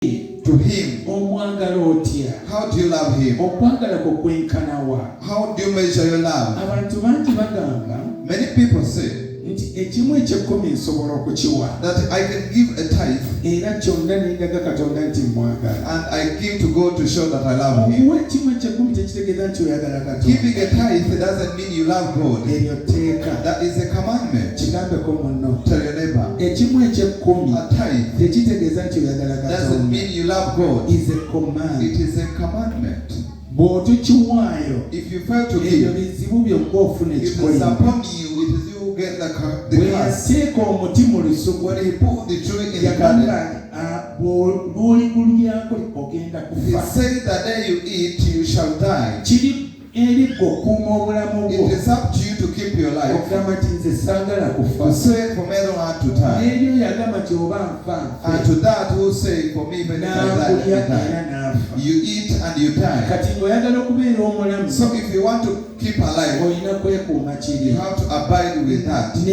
to him. How do you love him? How do you measure your love? Many people say that I can give a tithe and I give to God to show that I love him. Giving a tithe doesn't mean you love God. That is a commandment. Tell your neighbor, a tithe doesn't mean you love God. It is a commandment. If you fail to give, it is upon you. It is you get the curse. When he put the tree in the garden, he said that day you eat, you shall die. It is up to you to keep your life. To say for me I don't want to die. And to that who say for me when I die, you eat and you die. So if you want to keep alive, you have to abide with that. And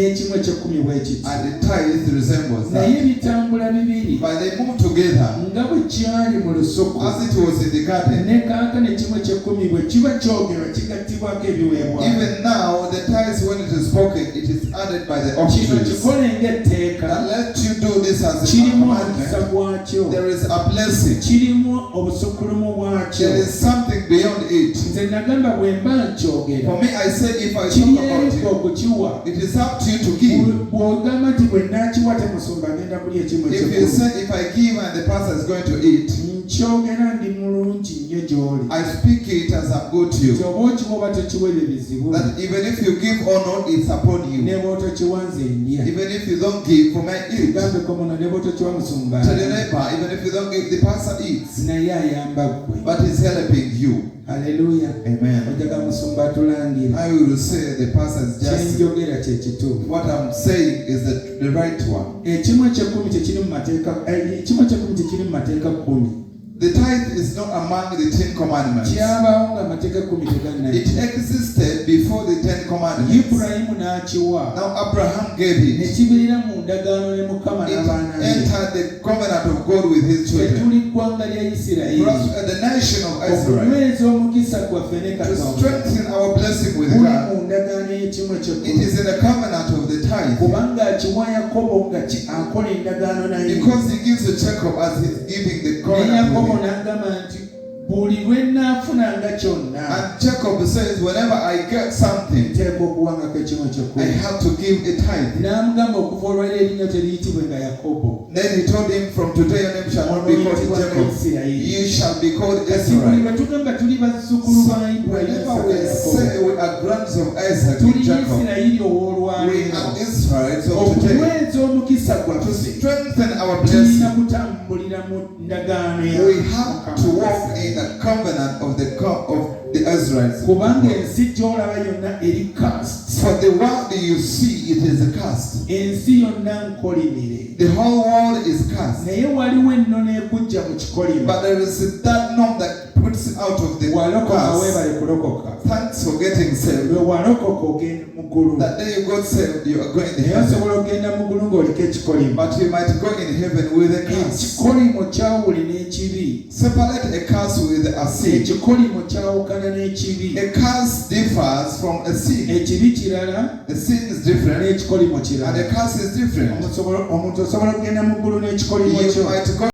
the tithe resembles that. But they move together as it was in the garden. Even now, the tithe, when it is spoken, it is added by the officers. And let you do this as a commandment. There is a blessing. There is something beyond it. For me, I say if I talk about it, it is up to you to give. If you say if I give and the pastor is going to eat, I speak it as I'm good to you. That even if you give or not, it's upon you. Even if you don't give, for my eat. Tell your neighbor, even if you don't give, the pastor eats. But he's helping you. Hallelujah. Amen. I will say the pastor is just what I'm saying is the right one. The tithe is not among the 10 commandments. It existed before the 10 commandments. Now Abraham gave it. It entered the covenant of God with his children. For us, the nation of Israel, to strengthen our blessing with God, it is in the covenant of the tithe. Because he gives to Jacob as he's giving the covenant. And Jacob says, whenever I get something, I have to give a tithe. Then he told him, from today your name shall not be called Jacob, you shall be called Israel. So whenever we say we are grands of Isaac and Jacob, we are Israel. So today, to strengthen our blessing, we have to walk in the covenant of the Israelites. For the world you see, it is a cast. The whole world is cast. But there is that norm that puts it out of the cast. Thanks for getting saved. That day you got saved, you are going to heaven. But you might go in heaven with a cast. Separate a cast with a sin. A cast differs from a sin. A sin is different and a cast is different. You might go